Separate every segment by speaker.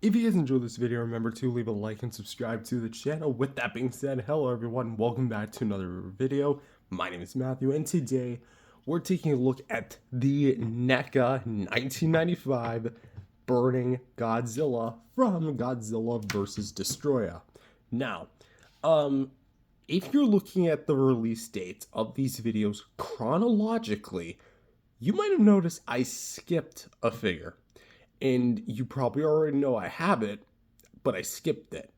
Speaker 1: If you guys enjoyed this video, remember to leave a like and subscribe to the channel. With that being said, hello everyone, welcome back to another video. My name is Matthew, and today we're taking a look at the NECA 1995 Burning Godzilla from Godzilla vs. Destoroyah. Now, if you're looking at the release dates of these videos chronologically, you might have noticed I skipped a figure. And you probably already know I have it, but I skipped it.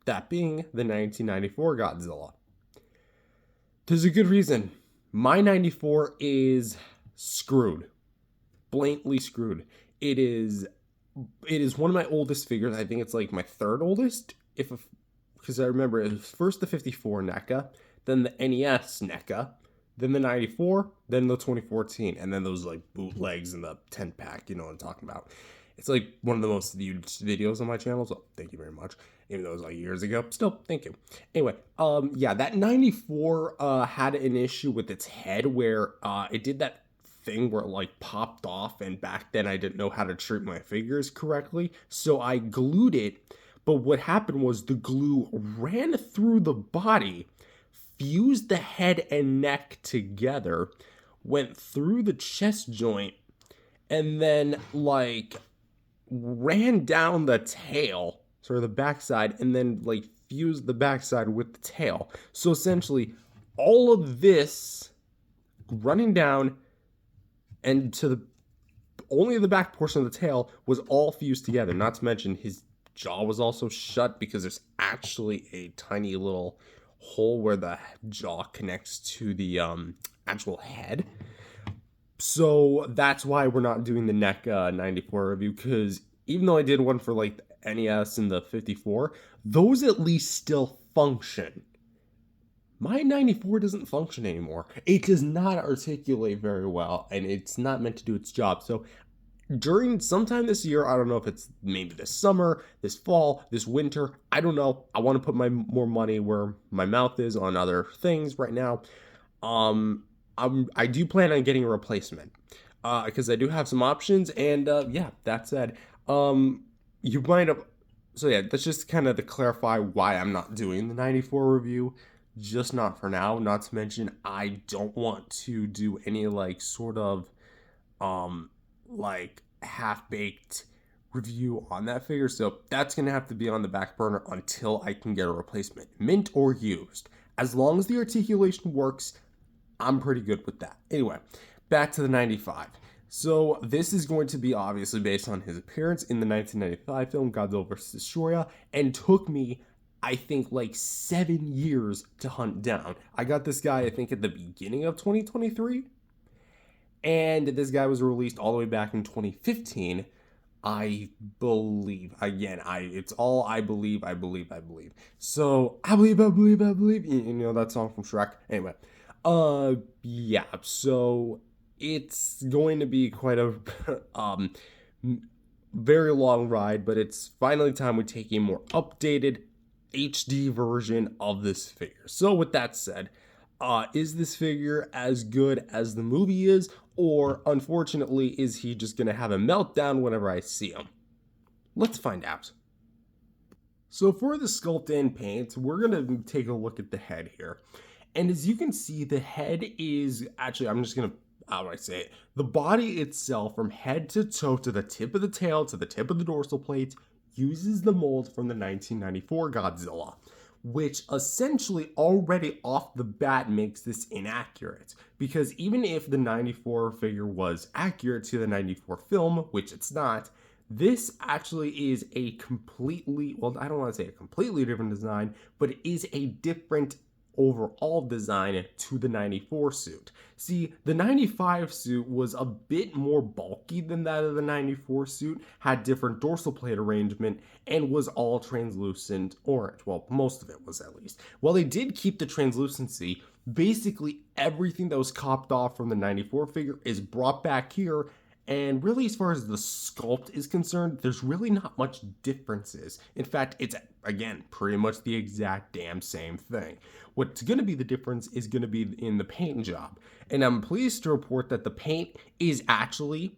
Speaker 1: That being the 1994 Godzilla. There's a good reason. My 94 is screwed. Blatantly screwed. It is one of my oldest figures. I think it's like my third oldest. Because I remember it was first the 54 NECA, then the NES NECA, then the 94, then the 2014, and then those like bootlegs and the 10-pack, you know what I'm talking about. It's like one of the most viewed videos on my channel, so thank you very much. Even though it was like years ago, still, thank you. Anyway, yeah, that 94 had an issue with its head where it did that thing where it like popped off, and back then I didn't know how to treat my figures correctly, so I glued it. But what happened was the glue ran through the body, fused the head and neck together, went through the chest joint, and then like ran down the tail, sort of the backside, and then like fused the backside with the tail. So essentially all of this running down and to only the back portion of the tail was all fused together. Not to mention his jaw was also shut because there's actually a tiny little hole where the jaw connects to the actual head. So that's why we're not doing the NECA 94 review, because even though I did one for like the NES and the 54, those at least still function. My 94 doesn't function anymore. It does not articulate very well, and it's not meant to do its job. So during sometime this year, I don't know if it's maybe this summer, this fall, this winter, I don't know. I want to put my more money where my mouth is on other things right now. I do plan on getting a replacement because I do have some options, and yeah, that said, you might have, so yeah, that's just kind of to clarify why I'm not doing the 94 review, just not for now. Not to mention, I don't want to do any like sort of like half-baked review on that figure, so that's gonna have to be on the back burner until I can get a replacement, mint or used. As long as the articulation works, I'm pretty good with that. Anyway, back to the 95. So this is going to be obviously based on his appearance in the 1995 film Godzilla vs. Destoroyah, and took me, I think, like 7 years to hunt down. I got this guy, I think, at the beginning of 2023, and this guy was released all the way back in 2015. I believe. Again, it's all I believe. So, I believe. You know that song from Shrek? Anyway. Yeah, so it's going to be quite a very long ride, but it's finally time we take a more updated HD version of this figure. So with that said, is this figure as good as the movie is, or unfortunately is he just gonna have a meltdown whenever I see him? Let's find out. So for the sculpt and paint, we're gonna take a look at the head here. And as you can see, the head is actually, I'm just going to, how do I say it? The body itself, from head to toe, to the tip of the tail, to the tip of the dorsal plate, uses the mold from the 1994 Godzilla, which essentially already off the bat makes this inaccurate. Because even if the 94 figure was accurate to the 94 film, which it's not, this actually is a completely, well, I don't want to say a completely different design, but it is a different overall design to the 94 suit. See, the 95 suit was a bit more bulky than that of the 94 suit, had different dorsal plate arrangement, and was all translucent orange. Well, most of it was, at least. While they did keep the translucency, basically everything that was copped off from the 94 figure is brought back here. And really, as far as the sculpt is concerned, there's really not much differences. In fact, it's, again, pretty much the exact damn same thing. What's going to be the difference is going to be in the paint job. And I'm pleased to report that the paint is actually,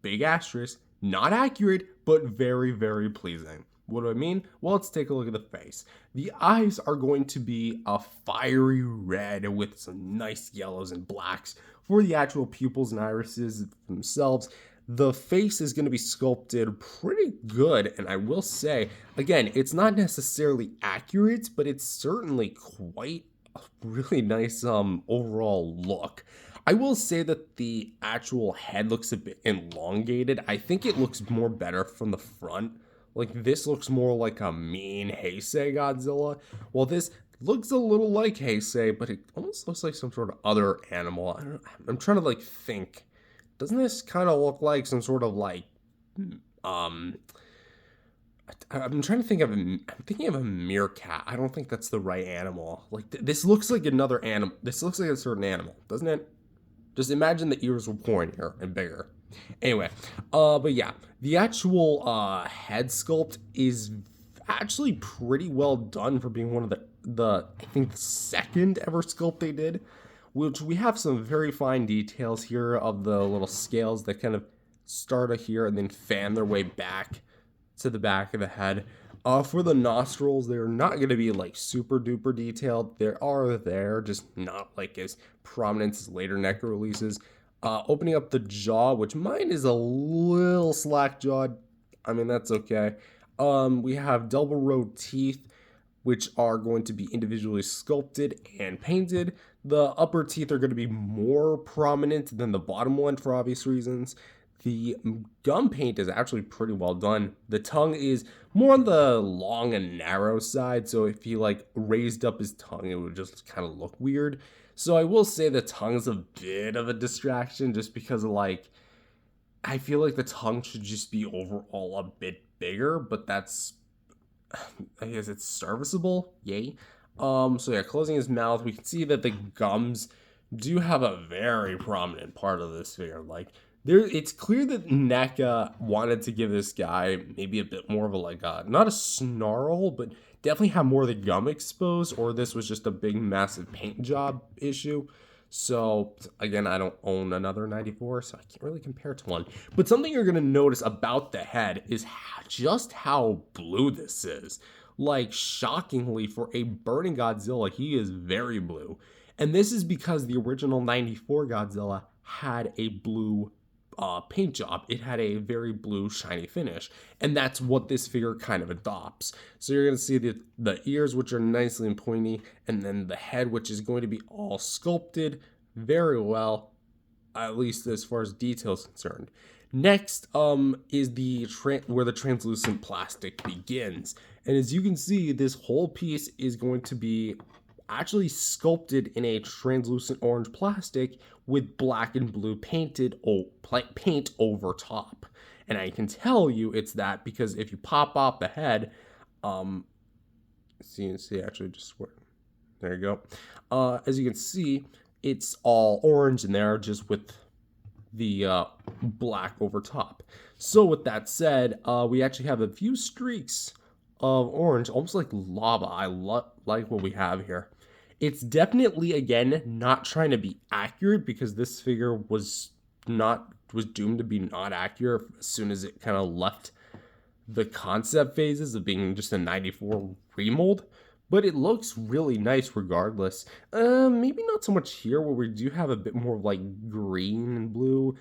Speaker 1: big asterisk, Not accurate, but very, very pleasing. What do I mean? Well, let's take a look at the face. The eyes are going to be a fiery red with some nice yellows and blacks for the actual pupils and irises themselves. The face is going to be sculpted pretty good, and I will say, again, it's not necessarily accurate, but it's certainly quite a really nice overall look. I will say that the actual head looks a bit elongated. I think it looks more better from the front. Like, this looks more like a mean Heisei Godzilla, while this looks a little like Heisei, but it almost looks like some sort of other animal. I'm trying to, like, think. Doesn't this kind of look like some sort of, like, I'm trying to think of I'm thinking of a meerkat. I don't think that's the right animal. Like, this looks like another animal. This looks like a certain animal, doesn't it? Just imagine the ears were pointier and bigger. Anyway, but yeah, the actual head sculpt is actually pretty well done for being one of the I think the second ever sculpt they did, which we have some very fine details here of the little scales that kind of start here and then fan their way back to the back of the head. For the nostrils, they're not going to be like super duper detailed. They're just not like as prominent as later NECA releases. Opening up the jaw, which mine is a little slack jawed. I mean, that's okay. We have double row teeth, which are going to be individually sculpted and painted. The upper teeth are going to be more prominent than the bottom one for obvious reasons. The gum paint is actually pretty well done. The tongue is more on the long and narrow side, so if he like raised up his tongue, it would just kind of look weird. So I will say the tongue's a bit of a distraction just because of like, I feel like the tongue should just be overall a bit bigger, but that's, I guess it's serviceable, yay. So yeah, closing his mouth, we can see that the gums do have a very prominent part of this figure. Like, it's clear that NECA wanted to give this guy maybe a bit more of a, like, not a snarl, but definitely have more of the gum exposed, or this was just a big, massive paint job issue. So, again, I don't own another 94, so I can't really compare to one. But something you're going to notice about the head is just how blue this is. Like, shockingly, for a burning Godzilla, he is very blue. And this is because the original 94 Godzilla had a blue paint job. It had a very blue shiny finish, and that's what this figure kind of adopts. So you're going to see the ears, which are nicely and pointy, and then the head, which is going to be all sculpted very well, at least as far as detail is concerned. Next is the where the translucent plastic begins, and as you can see, this whole piece is going to be actually sculpted in a translucent orange plastic with black and blue paint over top. And I can tell you it's that because if you pop off the head, see actually just where, there you go. As you can see, it's all orange in there just with the black over top. So with that said, we actually have a few streaks of orange, almost like lava. I like what we have here. It's definitely, again, not trying to be accurate because this figure was doomed to be not accurate as soon as it kind of left the concept phases of being just a 94 remold. But it looks really nice regardless. Maybe not so much here where we do have a bit more of like green and blue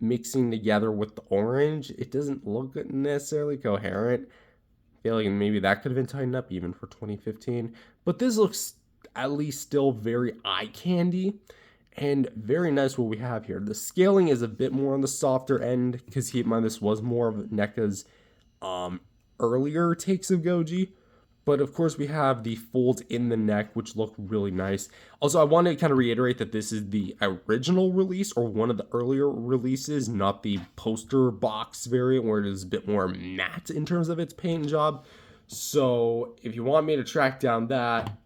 Speaker 1: mixing together with the orange. It doesn't look necessarily coherent. I feel like maybe that could have been tightened up even for 2015. But this looks at least still very eye candy and very nice what we have here. The scaling is a bit more on the softer end because keep in mind this was more of NECA's earlier takes of Goji. But of course we have the folds in the neck, which look really nice. Also, I want to kind of reiterate that this is the original release or one of the earlier releases, not the poster box variant where it is a bit more matte in terms of its paint job. So if you want me to track down that,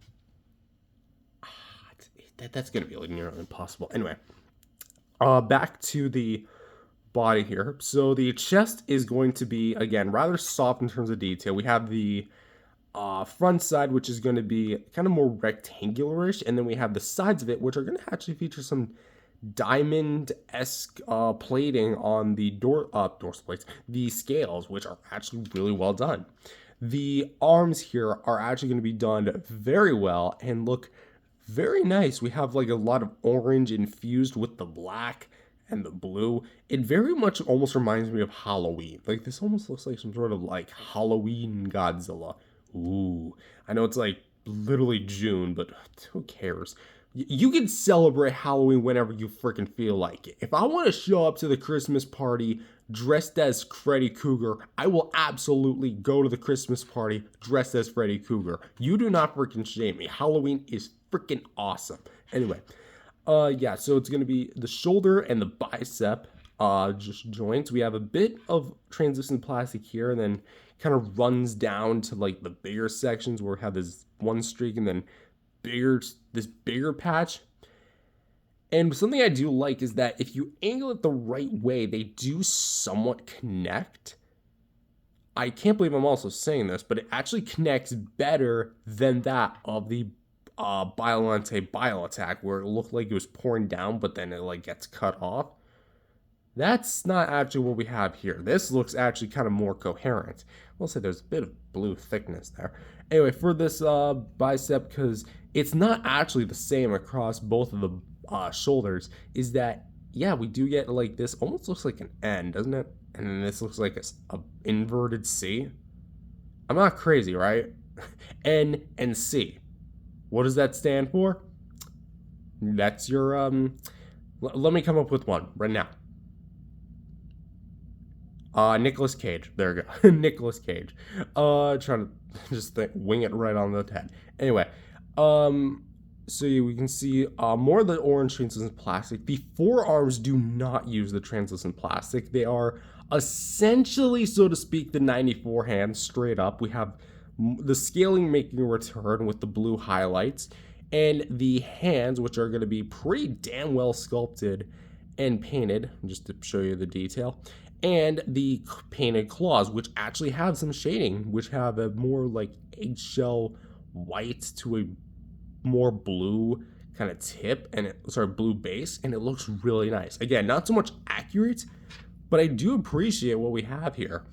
Speaker 1: that's going to be like nearly impossible. Anyway, back to the body here. So the chest is going to be, again, rather soft in terms of detail. We have the front side, which is going to be kind of more rectangularish, and then we have the sides of it, which are going to actually feature some diamond-esque plating on the dorsal plates, the scales, which are actually really well done. The arms here are actually going to be done very well and look very nice. We have like a lot of orange infused with the black and the blue. It very much almost reminds me of Halloween. Like this almost looks like some sort of like Halloween Godzilla. Ooh, I know it's like literally June, but who cares? You can celebrate Halloween whenever you freaking feel like it. If I want to show up to the Christmas party dressed as Freddy Krueger, I will absolutely go to the Christmas party dressed as Freddy Krueger. You do not freaking shame me. Halloween is freaking awesome. Anyway, yeah, so it's going to be the shoulder and the bicep just joints. We have a bit of translucent plastic here, and then kind of runs down to like the bigger sections where we have this one streak and then this bigger patch. And something I do like is that if you angle it the right way, they do somewhat connect. I can't believe I'm also saying this, but it actually connects better than that of the Biolante Bio Attack, where it looked like it was pouring down, but then it like gets cut off. That's not actually what we have here. This looks actually kind of more coherent. We'll say there's a bit of blue thickness there. Anyway, for this bicep, because it's not actually the same across both of the shoulders, is that, yeah, we do get like this, almost looks like an N, doesn't it? And then this looks like a inverted C. I'm not crazy, right? N and C. What does that stand for? That's your, let me come up with one right now. Nicolas Cage. There we go. Nicolas Cage. Trying to just wing it right on the head. Anyway, so we can see more of the orange translucent plastic. The forearms do not use the translucent plastic. They are essentially, so to speak, the 94 hands straight up. We have the scaling making a return with the blue highlights, and the hands, which are going to be pretty damn well sculpted and painted, just to show you the detail. And the painted claws, which actually have some shading, which have a more like eggshell white to a more blue kind of tip, and blue base, and it looks really nice. Again, not so much accurate, but I do appreciate what we have here.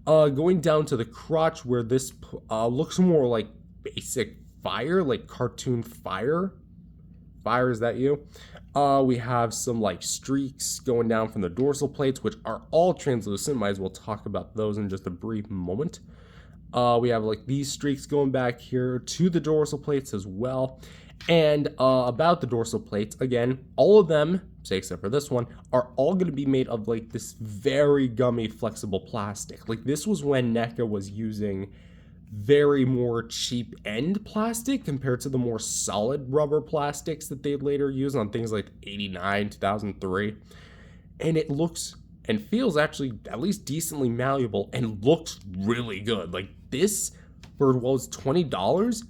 Speaker 1: Going down to the crotch, where this looks more like basic fire, like cartoon fire. Fire, is that you? We have some like streaks going down from the dorsal plates, which are all translucent. Might as well talk about those in just a brief moment. We have like these streaks going back here to the dorsal plates as well. And about the dorsal plates, again, all of them, say except for this one, are all going to be made of like this very gummy flexible plastic. Like this was when NECA was using very more cheap end plastic compared to the more solid rubber plastics that they later used on things like 89, 2003. And it looks and feels actually at least decently malleable and looks really good. Like this for what was $20,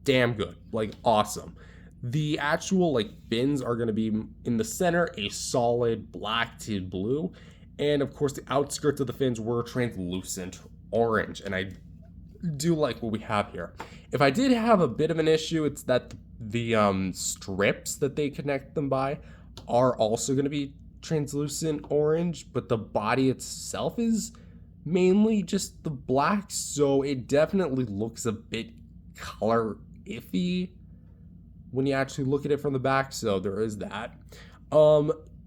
Speaker 1: damn good, like awesome. The actual like fins are going to be in the center a solid black to blue, and of course the outskirts of the fins were translucent orange, and I do like what we have here. If I did have a bit of an issue, it's that the strips that they connect them by are also going to be translucent orange, but the body itself is mainly just the black, so it definitely looks a bit color iffy when you actually look at it from the back, so there is that.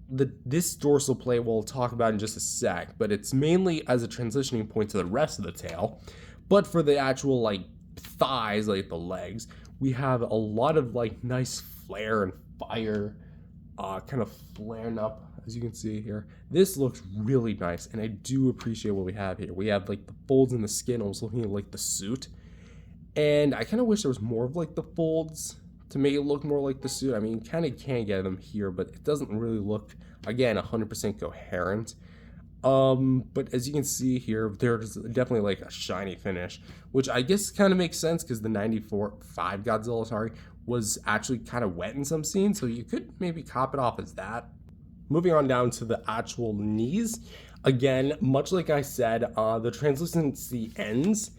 Speaker 1: This dorsal plate we'll talk about in just a sec, but it's mainly as a transitioning point to the rest of the tail. But for the actual like thighs, like the legs, we have a lot of like nice flare and fire kind of flaring up, as you can see here. This looks really nice, and I do appreciate what we have here. We have like the folds in the skin almost looking like the suit, and I kind of wish there was more of like the folds to make it look more like the suit. I mean, you kind of can get them here, but it doesn't really look, again, 100% coherent. But as you can see here, there's definitely like a shiny finish, which I guess kind of makes sense because the 94.5 Godzilla, was actually kind of wet in some scenes, so you could maybe cop it off as that. Moving on down to the actual knees, again, much like I said, the translucency ends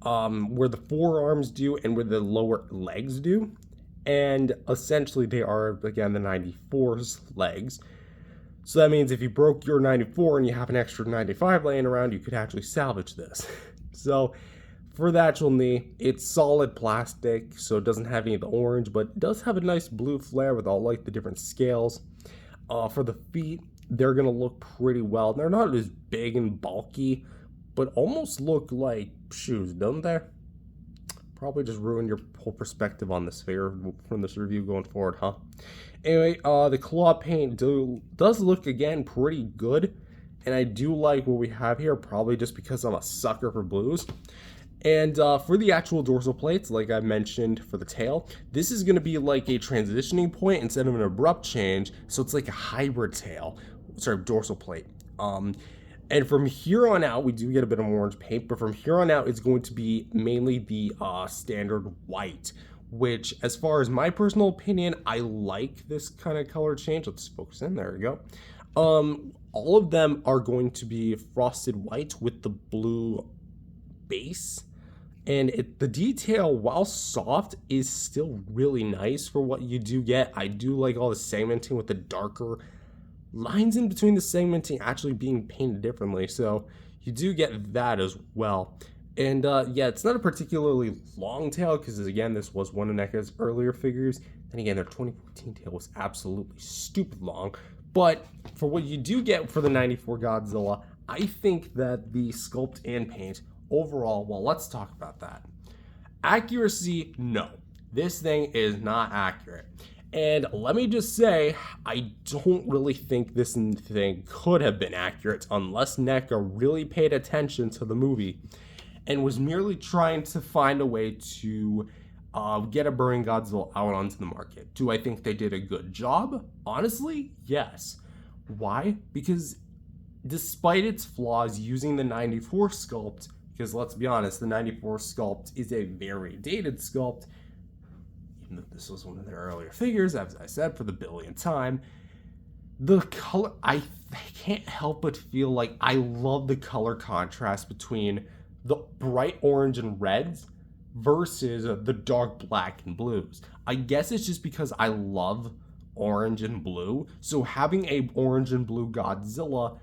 Speaker 1: where the forearms do and where the lower legs do. And essentially they are, again, the 94's legs. So that means if you broke your 94 and you have an extra 95 laying around, you could actually salvage this. So for the actual knee, it's solid plastic, so it doesn't have any of the orange, but it does have a nice blue flare with all like the different scales. For the feet, they're gonna look pretty well. They're not as big and bulky, but almost look like shoes, don't they? Probably just ruined your whole perspective on this figure from this review going forward, huh? Anyway, the claw paint does look, again, pretty good. And I do like what we have here, probably just because I'm a sucker for blues. And for the actual dorsal plates, like I mentioned for the tail, this is going to be like a transitioning point instead of an abrupt change. So it's like a hybrid tail, dorsal plate. And from here on out, we do get a bit of orange paint, but from here on out, it's going to be mainly the standard white, which, as far as my personal opinion, I like this kind of color change. Let's focus in. There we go. All of them are going to be frosted white with the blue base. And the detail, while soft, is still really nice for what you do get. I do like all the segmenting with the darker lines in between the segmenting actually being painted differently, so you do get that as well. And yeah, it's not a particularly long tail because, again, this was one of NECA's earlier figures. And again, their 2014 tail was absolutely stupid long. But for what you do get for the 94 Godzilla, I think that the sculpt and paint overall, well, let's talk about that. Accuracy, no. This thing is not accurate. And let me just say, I don't really think this thing could have been accurate unless NECA really paid attention to the movie and was merely trying to find a way to get a burning Godzilla out onto the market. Do I think they did a good job? Honestly, yes. Why? Because despite its flaws using the 94 sculpt, because let's be honest, the 94 sculpt is a very dated sculpt. This was one of their earlier figures, as I said, for the billionth time. The color, I can't help but feel like I love the color contrast between the bright orange and reds versus the dark black and blues. I guess it's just because I love orange and blue, so having a orange and blue Godzilla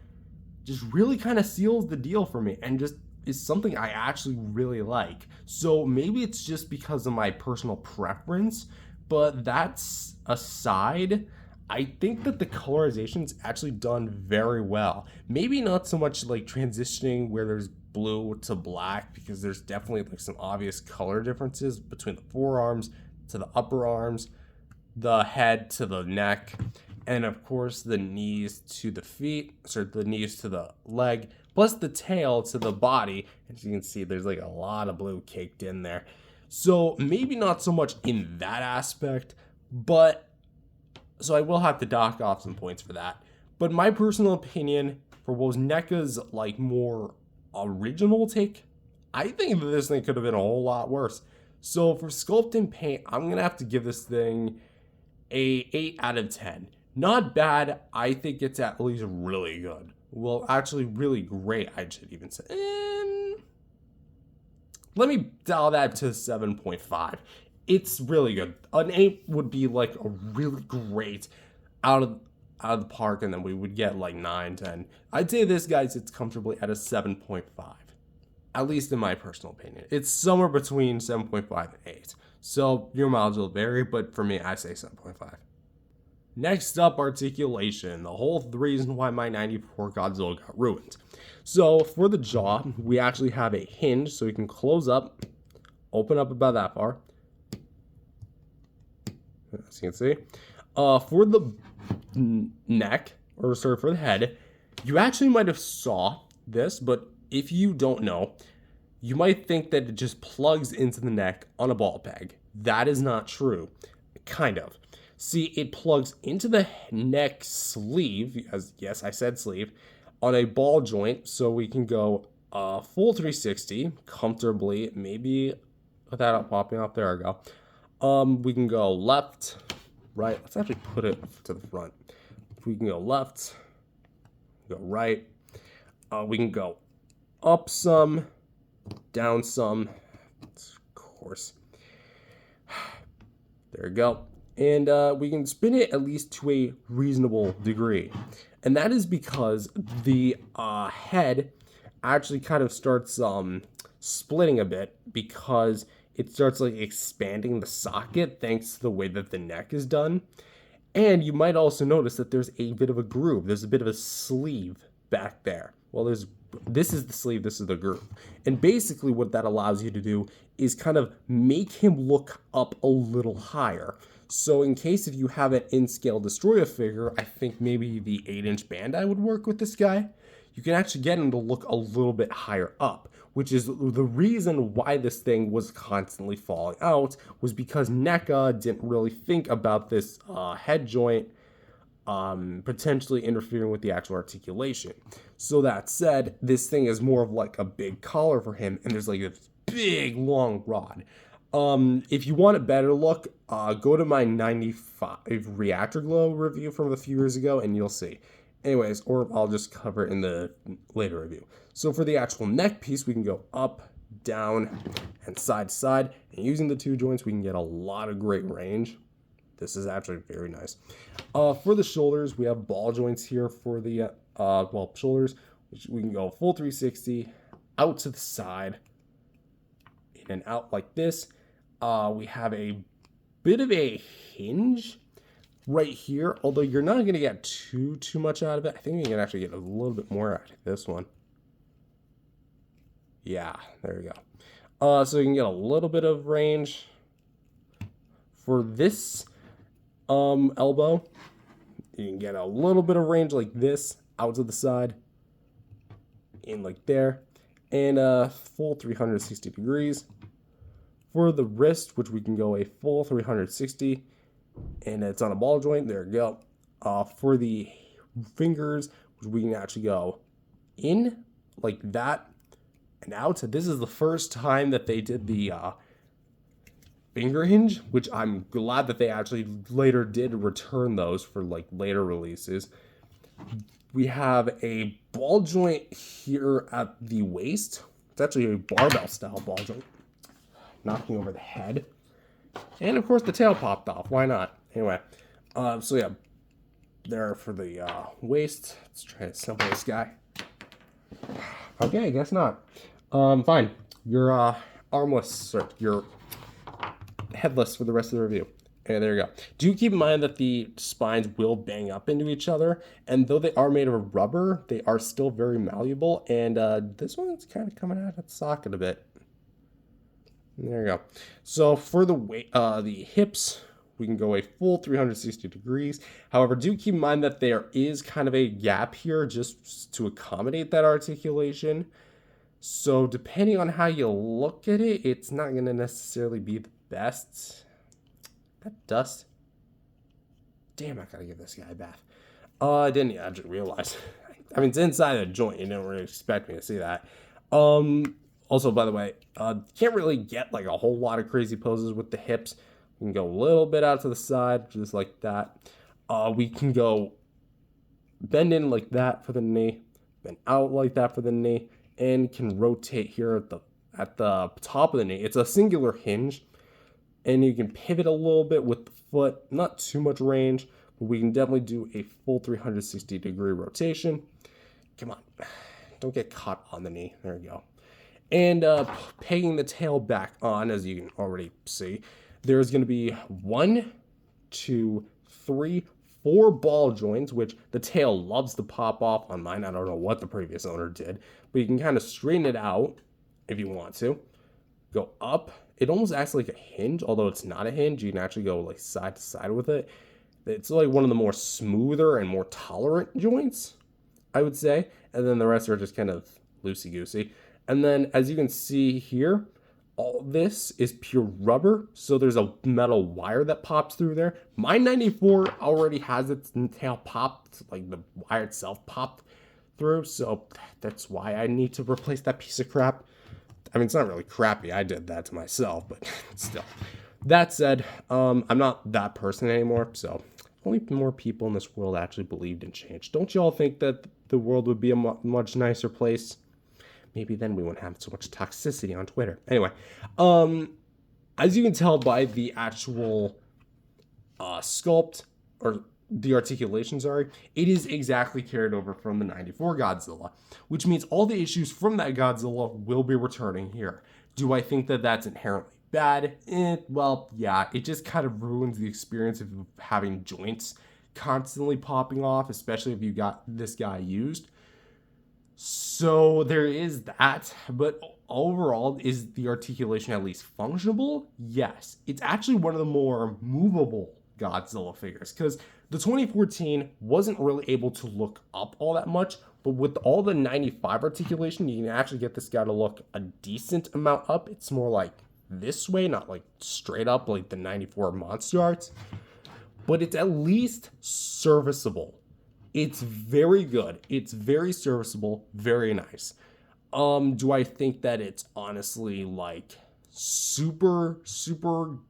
Speaker 1: just really kind of seals the deal for me and just is something I actually really like. So maybe it's just because of my personal preference, but that's aside, I think that the colorization's actually done very well. Maybe not so much like transitioning where there's blue to black, because there's definitely like some obvious color differences between the forearms to the upper arms, the head to the neck, and of course the knees to the feet, the knees to the leg, plus the tail to the body. As you can see, there's like a lot of blue caked in there. So maybe not so much in that aspect, but so I will have to dock off some points for that. But my personal opinion for what was NECA's like more original take, I think that this thing could have been a whole lot worse. So for sculpt and paint, I'm gonna have to give this thing a 8 out of 10. Not bad. I think it's at least really good. Well, actually really great, I should even say. Let me dial that to 7.5. It's really good. An 8 would be like a really great out of the park, and then we would get like 9, 10. I'd say this guy sits comfortably at a 7.5. At least in my personal opinion. It's somewhere between 7.5 and 8. So your mileage will vary, but for me, I say 7.5. Next up, articulation, the whole reason why my 94 Godzilla got ruined. So for the jaw, we actually have a hinge, so you can close up, open up about that far, as you can see. For the neck, or sorry, for the head, you actually might have saw this, but if you don't know, you might think that it just plugs into the neck on a ball peg. That is not true. Kind of. See, it plugs into the neck sleeve, as yes, I said sleeve, on a ball joint, so we can go full 360 comfortably, maybe without popping off. There we go. We can go left, right. Let's actually put it to the front. We can go left, go right. We can go up some, down some. Of course. There you go. And we can spin it at least to a reasonable degree. And that is because the head actually kind of starts splitting a bit, because it starts like expanding the socket thanks to the way that the neck is done. And you might also notice that there's a bit of a groove. There's a bit of a sleeve back there. Well, this is the sleeve, this is the groove. And basically what that allows you to do is kind of make him look up a little higher. So in case if you have an in-scale Destoroyah figure, I think maybe the 8-inch Bandai would work with this guy. You can actually get him to look a little bit higher up, which is the reason why this thing was constantly falling out, was because NECA didn't really think about this head joint potentially interfering with the actual articulation. So that said, this thing is more of like a big collar for him, and there's like this big long rod. If you want a better look, go to my 95 reactor glow review from a few years ago and you'll see. Anyways, or I'll just cover it in the later review. So for the actual neck piece, we can go up, down, and side to side. And using the two joints, we can get a lot of great range. This is actually very nice. For the shoulders, we have ball joints here for the shoulders, which we can go full 360, out to the side, in and out like this. We have a bit of a hinge right here, although you're not going to get too much out of it. I think you can actually get a little bit more out of this one. Yeah, there we go. So you can get a little bit of range. For this elbow, you can get a little bit of range like this, out to the side, in like there, and full 360 degrees. For the wrist, which we can go a full 360, and it's on a ball joint, there you go. For the fingers, which we can actually go in like that and out. This is the first time that they did the finger hinge, which I'm glad that they actually later did return those for like later releases. We have a ball joint here at the waist. It's actually a barbell style ball joint, knocking over the head. And of course the tail popped off. Why not? Anyway, so yeah, there for the waist. Let's try to assemble this guy. Okay, I guess not. Fine. You're armless, or you're headless for the rest of the review. And there you go. Do keep in mind that the spines will bang up into each other, and though they are made of rubber, they are still very malleable, and this one's kind of coming out of the socket a bit. There you go. So for the weight, the hips, we can go a full 360 degrees. However, do keep in mind that there is kind of a gap here just to accommodate that articulation. So depending on how you look at it, it's not going to necessarily be the best. That dust. Damn, I gotta give this guy a bath. I didn't actually realize. I mean, it's inside the joint. You didn't really expect me to see that. Also, by the way, can't really get like a whole lot of crazy poses with the hips. We can go a little bit out to the side, just like that. We can go bend in like that for the knee, bend out like that for the knee, and can rotate here at the top of the knee. It's a singular hinge, and you can pivot a little bit with the foot. Not too much range, but we can definitely do a full 360 degree rotation. Come on, don't get caught on the knee. There you go. And pegging the tail back on, as you can already see, there's going to be 1, 2, 3, 4 ball joints, which the tail loves to pop off on mine. I don't know what the previous owner did, but you can kind of straighten it out if you want to. Go up. It almost acts like a hinge, although it's not a hinge. You can actually go like side to side with it. It's like one of the more smoother and more tolerant joints, I would say. And then the rest are just kind of loosey-goosey. And then, as you can see here, all this is pure rubber. So there's a metal wire that pops through there. My 94 already has its tail popped, like the wire itself popped through. So that's why I need to replace that piece of crap. I mean, it's not really crappy. I did that to myself, but still. That said, I'm not that person anymore. So only more people in this world actually believed in change. Don't you all think that the world would be a much nicer place? Maybe then we wouldn't have so much toxicity on Twitter. Anyway, as you can tell by the actual sculpt, or the articulation, sorry, it is exactly carried over from the 94 Godzilla, which means all the issues from that Godzilla will be returning here. Do I think that that's inherently bad? Well, yeah, it just kind of ruins the experience of having joints constantly popping off, especially if you got this guy used. So there is that, but overall, is the articulation at least functional? Yes. It's actually one of the more movable Godzilla figures, because the 2014 wasn't really able to look up all that much, but with all the 95 articulation, you can actually get this guy to look a decent amount up. It's more like this way, not like straight up like the 94 monster arts, but it's at least serviceable. It's very good. It's very serviceable, very nice. Do I think that it's honestly like super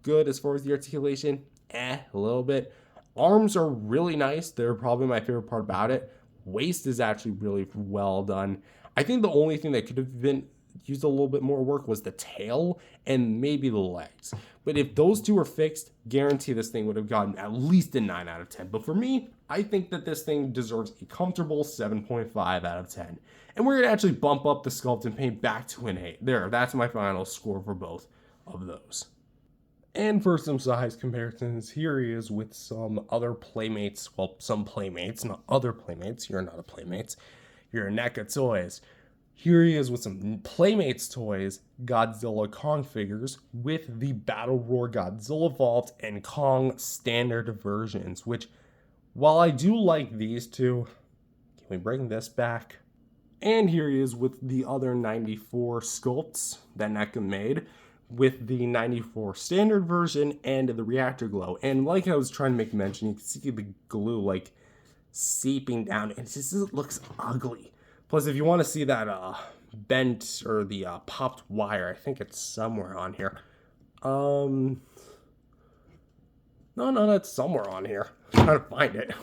Speaker 1: good as far as the articulation? A little bit. Arms are really nice. They're probably my favorite part about it. Waist is actually really well done. I think the only thing that could have been used a little bit more work was the tail and maybe the legs. But if those two were fixed, guarantee this thing would have gotten at least a 9 out of 10. But for me, I think that this thing deserves a comfortable 7.5 out of 10. And we're going to actually bump up the sculpt and paint back to an 8. There, that's my final score for both of those. And for some size comparisons, here he is with some other Playmates. Well, some Playmates, not other Playmates. You're not a Playmates. You're a NECA Toys. Here he is with some Playmates toys, Godzilla Kong figures with the Battle Roar Godzilla Vault and Kong standard versions, which, while I do like these two, can we bring this back? And here he is with the other 94 sculpts that NECA made, with the 94 standard version and the reactor glow. And like I was trying to make mention, you can see the glue like seeping down, and it just looks ugly. Plus, if you want to see that bent or the popped wire, I think it's somewhere on here. No, that's somewhere on here. I'm trying to find it.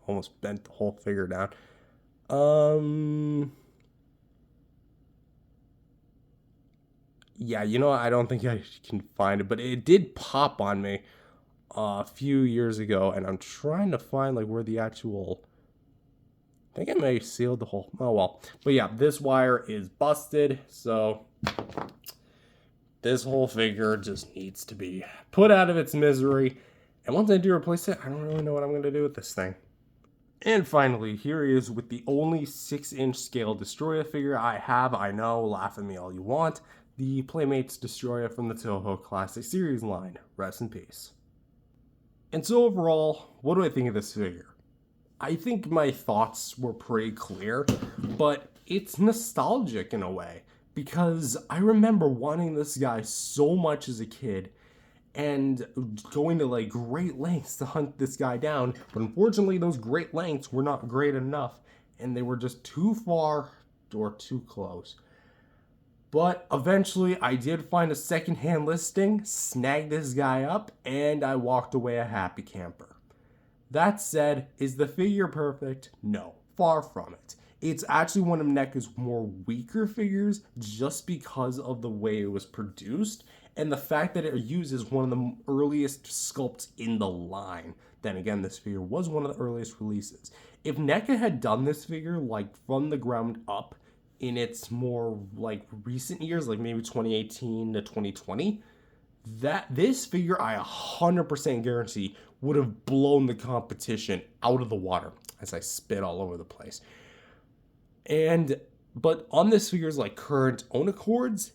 Speaker 1: Almost bent the whole figure down. Yeah, I don't think I can find it, but it did pop on me a few years ago, and I'm trying to find like where the actual... I think I may have sealed the hole. Oh well. But yeah, this wire is busted, so this whole figure just needs to be put out of its misery. And once I do replace it, I don't really know what I'm going to do with this thing. And finally, here he is with the only 6-inch scale Destoroyah figure I have. I know, laugh at me all you want. The Playmates Destoroyah from the Toho Classic Series line. Rest in peace. And so overall, what do I think of this figure? I think my thoughts were pretty clear, but it's nostalgic in a way, because I remember wanting this guy so much as a kid and going to like great lengths to hunt this guy down, but unfortunately those great lengths were not great enough, and they were just too far or too close. But eventually I did find a secondhand listing, snagged this guy up, and I walked away a happy camper. That said, is the figure perfect? No, far from it. It's actually one of NECA's more weaker figures just because of the way it was produced and the fact that it uses one of the earliest sculpts in the line. Then again, this figure was one of the earliest releases. If NECA had done this figure like from the ground up in its more like recent years, like maybe 2018 to 2020, this figure I 100% guarantee would have blown the competition out of the water as I spit all over the place. But on this figure's like current own accords,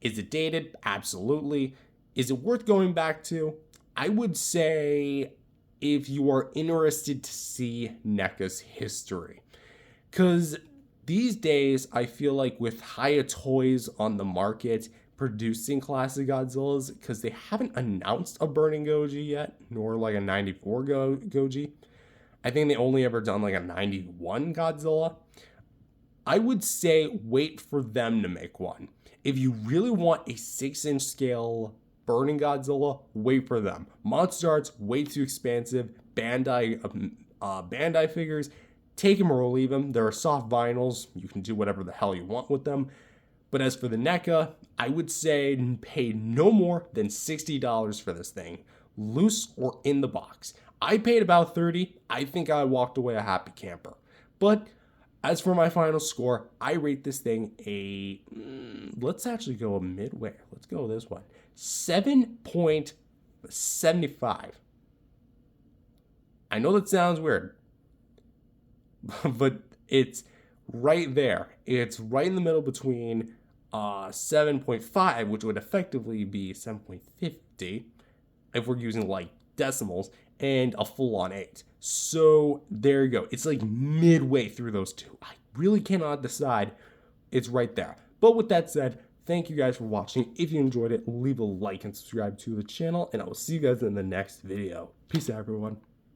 Speaker 1: is it dated? Absolutely. Is it worth going back to? I would say if you are interested to see NECA's history. Because these days, I feel like with Hiya Toys on the market, producing classic Godzillas, because they haven't announced a Burning Goji yet, nor like a 94 Goji. I think they only ever done like a 91 Godzilla. I would say wait for them to make one. If you really want a 6-inch scale Burning Godzilla, wait for them. Monster Art's way too expansive. Bandai figures, take them or leave them. There are soft vinyls. You can do whatever the hell you want with them. But as for the NECA, I would say pay no more than $60 for this thing. loose or in the box. I paid about 30. I think I walked away a happy camper. But as for my final score, I rate this thing a, let's actually go a midway. Let's go this one. 7.75. I know that sounds weird, but it's right there. It's right in the middle between 7.5, which would effectively be 7.50 if we're using like decimals, and a full-on 8. So there you go. It's like midway through those two. I really cannot decide. It's right there. But with that said, thank you guys for watching. If you enjoyed it, leave a like and subscribe to the channel, and I will see you guys in the next video. Peace out, everyone.